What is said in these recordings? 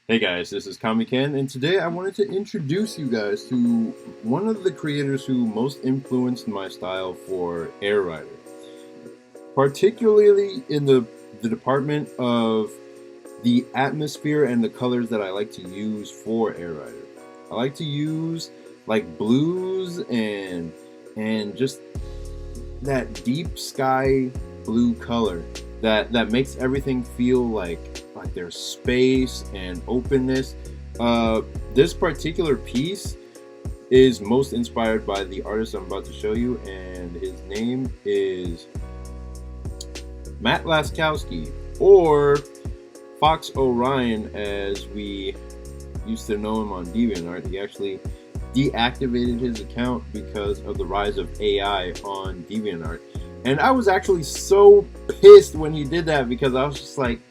Hey guys, this is Comic-Ken, and today I wanted to introduce you guys to one of the creators who most influenced my style for Air Rider, particularly in the department of the atmosphere and the colors that I like to use for Air Rider. I like to use like blues and just that deep sky blue color that makes everything feel like there's space and openness. This particular piece is most inspired by the artist I'm about to show you, and his name is Matt Laskowski, or Fox Orion as we used to know him on DeviantArt. He actually deactivated his account because of the rise of AI on DeviantArt. And I was actually so pissed when he did that, because I was just like,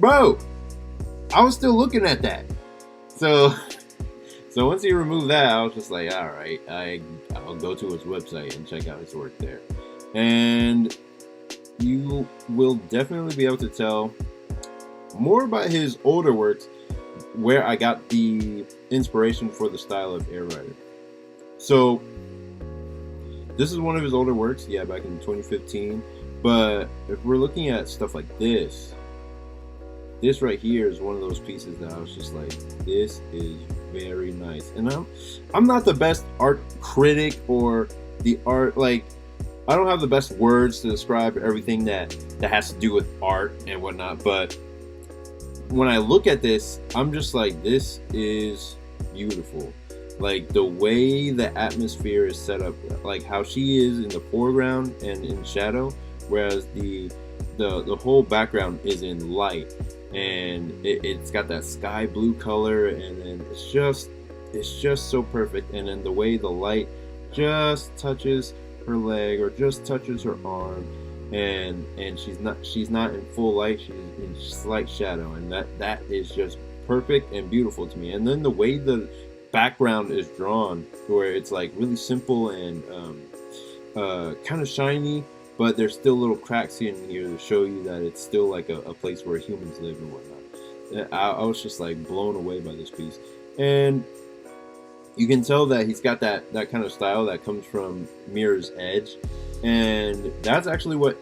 bro, I was still looking at that. So once he removed that, I was just like, all right, I'll go to his website and check out his work there. And you will definitely be able to tell more about his older works, where I got the inspiration for the style of Air Rider. So this is one of his older works, yeah, back in 2015. But if we're looking at stuff like this right here is one of those pieces that I was just like, this is very nice. And I'm not the best art critic, or the art, like, I don't have the best words to describe everything that has to do with art and whatnot, but when I look at this, I'm just like, this is beautiful. Like the way the atmosphere is set up, like how she is in the foreground and in shadow, whereas the whole background is in light, and it's got that sky blue color, and then it's just so perfect. And then the way the light just touches her leg or just touches her arm, and she's not in full light, she's in slight shadow, and that is just perfect and beautiful to me. And then the way the background is drawn, where it's like really simple and kind of shiny, but there's still little cracks here and here to show you that it's still like a place where humans live and whatnot. I was just like blown away by this piece, and you can tell that he's got that kind of style that comes from Mirror's Edge, and that's actually what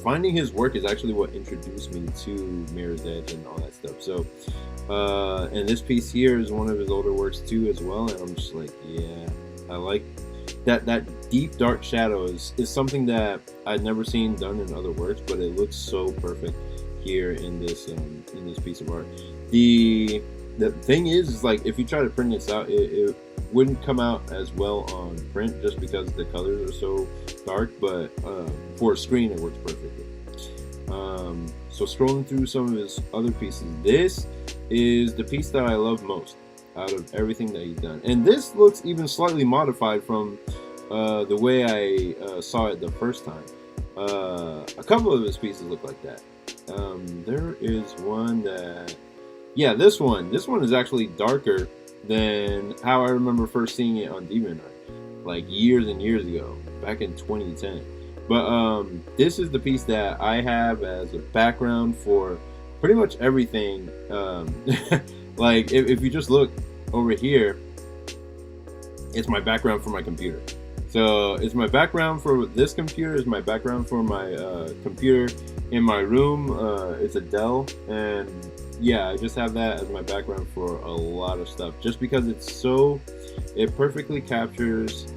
finding his work is actually what introduced me to Mirror's Edge and all that stuff. So and this piece here is one of his older works too as well, and I'm just like, yeah, I like that deep dark shadow is something that I'd never seen done in other works, but it looks so perfect here in this piece of art. The thing is like, if you try to print this out, it wouldn't come out as well on print, just because the colors are so dark, but for a screen it works perfectly. So scrolling through some of his other pieces, this is the piece that I love most out of everything that he's done, and this looks even slightly modified from the way I saw it the first time. A couple of his pieces look like that. There is one that, yeah, this one is actually darker than how I remember first seeing it on DeviantArt, like years and years ago, back in 2010. But this is the piece that I have as a background for pretty much everything. Like if you just look over here, it's my background for my computer. So it's my background for this computer, it's my background for my computer in my room. It's a Dell, and yeah, I just have that as my background for a lot of stuff, just because it perfectly captures,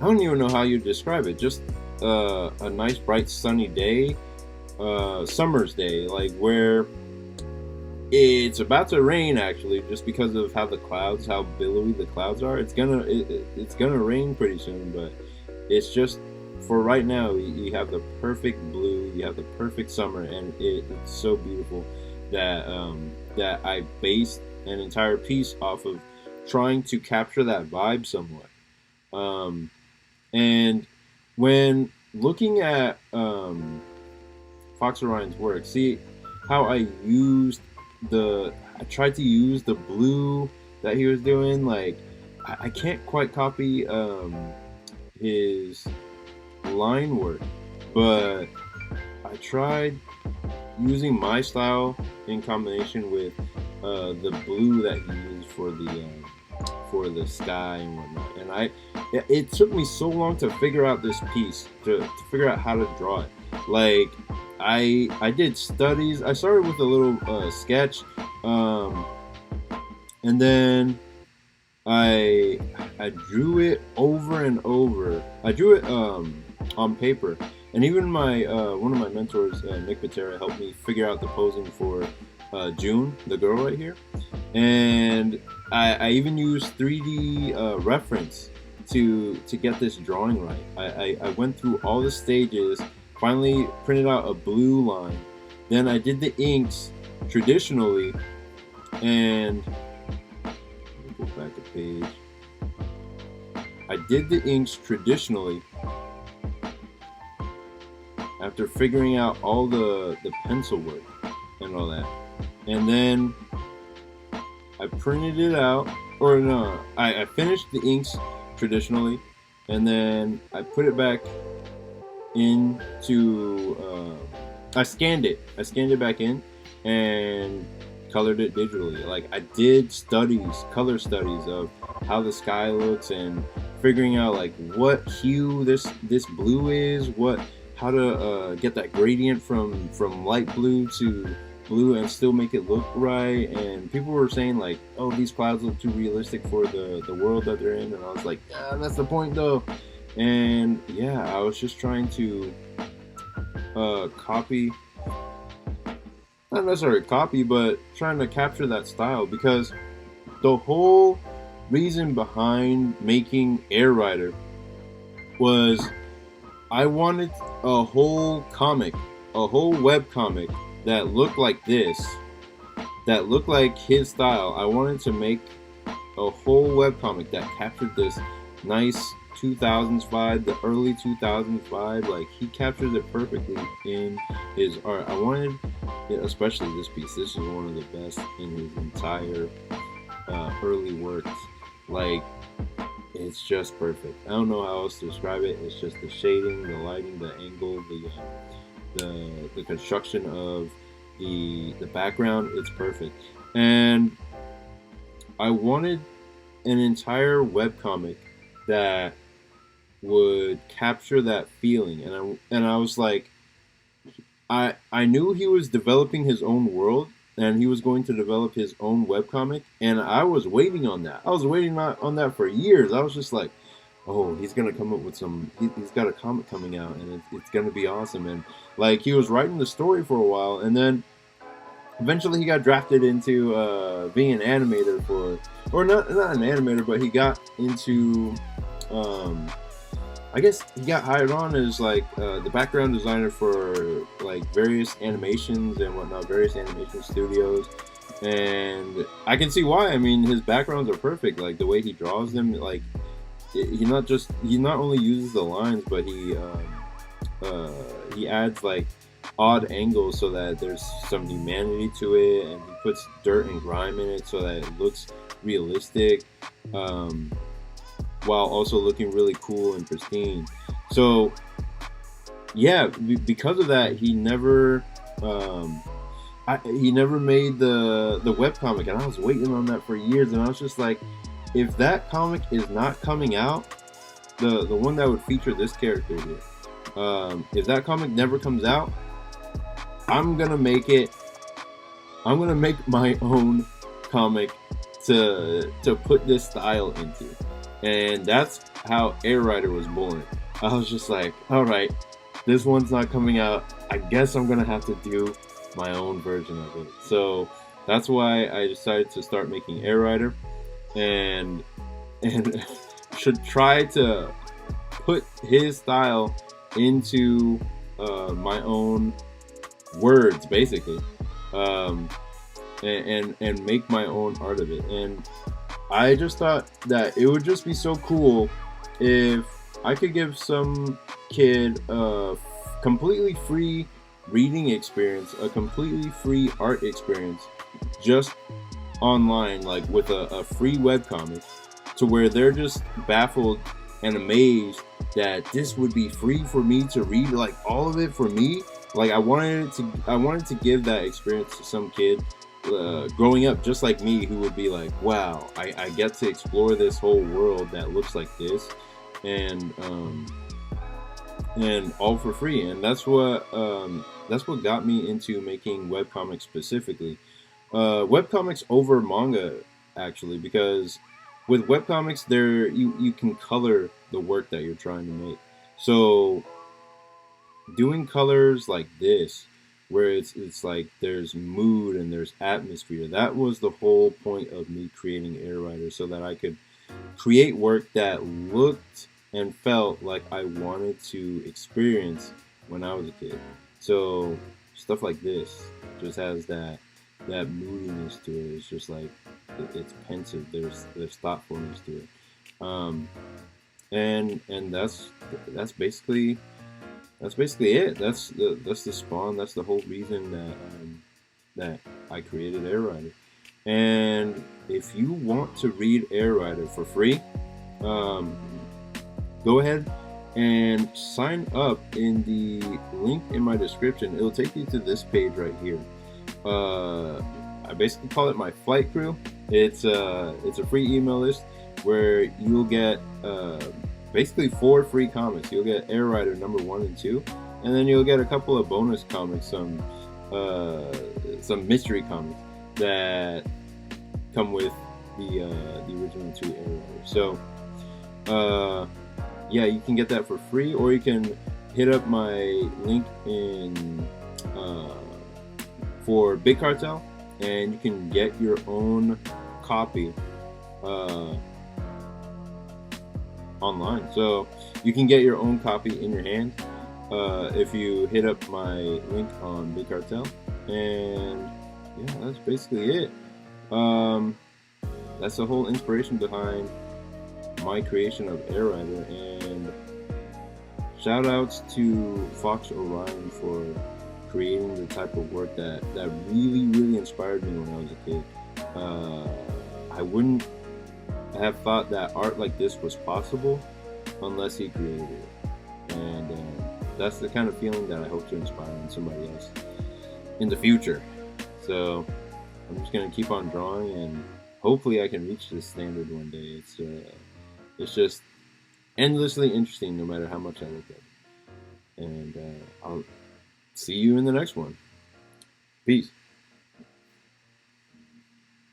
I don't even know how you describe it, just a nice bright sunny day, summer's day, like where it's about to rain, actually, just because of how billowy the clouds are. It's gonna rain pretty soon, but it's just, for right now, you have the perfect blue, you have the perfect summer, and it's so beautiful that that I based an entire piece off of trying to capture that vibe somewhat. And when looking at Fox Orion's work, see how I tried to use the blue that he was doing. Like, I can't quite copy his line work, but I tried using my style in combination with the blue that he used for the sky and whatnot. And it took me so long to figure out this piece, to figure out how to draw it. Like, I did studies. I started with a little sketch, and then I drew it over and over. I drew it on paper, and even my one of my mentors, Nick Patera, helped me figure out the posing for June, the girl right here. And I even used 3D reference to get this drawing right. I went through all the stages, finally printed out a blue line. Then I did the inks traditionally, and let me go back a page. I did the inks traditionally after figuring out all the pencil work and all that. And then I printed it out, or no, I finished the inks traditionally, and then I put it back into, I scanned it back in, and colored it digitally. Like, I did color studies of how the sky looks, and figuring out like what hue this blue is, how to get that gradient from light blue to blue and still make it look right. And people were saying like, oh, these clouds look too realistic for the world that they're in, and I was like, yeah, that's the point though. And yeah, I was just trying to copy, not necessarily copy, but trying to capture that style, because the whole reason behind making Air Rider was I wanted a whole comic, a whole webcomic that looked like this, that looked like his style. I wanted to make a whole webcomic that captured this nice 2000s vibe, the early 2000s vibe. Like, he captures it perfectly in his art. I wanted, especially this piece, this is one of the best in his entire early works. Like, it's just perfect. I don't know how else to describe it. It's just the shading, the lighting, the angle, the construction of the background. It's perfect. And I wanted an entire webcomic that would capture that feeling, and I was like, I knew he was developing his own world, and he was going to develop his own webcomic, and I was waiting on that. I was waiting on that for years. I was just like, oh, he's gonna come up with he's got a comic coming out, and it's gonna be awesome. And like, he was writing the story for a while, and then eventually he got drafted into being an animator or not an animator, but he got into I guess he got hired on as like the background designer for like various animations and whatnot, various animation studios. And I can see why. I mean, his backgrounds are perfect. Like, the way he draws them, like, he not only uses the lines, but he adds like odd angles so that there's some humanity to it, and he puts dirt and grime in it so that it looks realistic, while also looking really cool and pristine. So yeah, because of that, he never made the webcomic, and I was waiting on that for years. And I was just like, if that comic is not coming out, the one that would feature this character here, if that comic never comes out, I'm gonna make my own comic to put this style into. And that's how Air Rider was born. I was just like, all right, this one's not coming out, I guess I'm gonna have to do my own version of it. So that's why I decided to start making Air Rider, and should try to put his style into my own words, basically, and make my own art of it. And I just thought that it would just be so cool if I could give some kid a completely free reading experience, a completely free art experience, just online, like with a free webcomic, to where they're just baffled and amazed that this would be free for me to read, like all of it for me, Like I wanted to give that experience to some kid growing up just like me, who would be like, wow, I get to explore this whole world that looks like this, and all for free. And that's what got me into making webcomics specifically. Webcomics over manga, actually, because with webcomics there you can color the work that you're trying to make. So doing colors like this, where it's like there's mood and there's atmosphere, that was the whole point of me creating Air Rider, so that I could create work that looked and felt like I wanted to experience when I was a kid. So stuff like this just has that moodiness to it. It's just like it's pensive. There's thoughtfulness to it, um, and that's basically it. That's the spawn. That's the whole reason that I created Air Rider. And if you want to read Air Rider for free, um, go ahead and sign up in the link in my description. It'll take you to this page right here. I basically call it my flight crew. It's a free email list where you'll get basically 4 free comics. You'll get Air Rider number 1 and 2, and then you'll get a couple of bonus comics, some mystery comics that come with the original 2 Air Riders. So yeah, you can get that for free, or you can hit up my link in for Big Cartel, and you can get your own copy online. So you can get your own copy in your hand if you hit up my link on Big Cartel. And yeah, that's basically it. That's the whole inspiration behind my creation of Air Rider. And shout outs to Fox Orion for creating the type of work that really inspired me when I was a kid. I wouldn't have thought that art like this was possible unless he created it. And that's the kind of feeling that I hope to inspire in somebody else in the future. So I'm just gonna keep on drawing, and hopefully I can reach this standard one day. It's just endlessly interesting no matter how much I look at it. And I'll see you in the next one. Peace.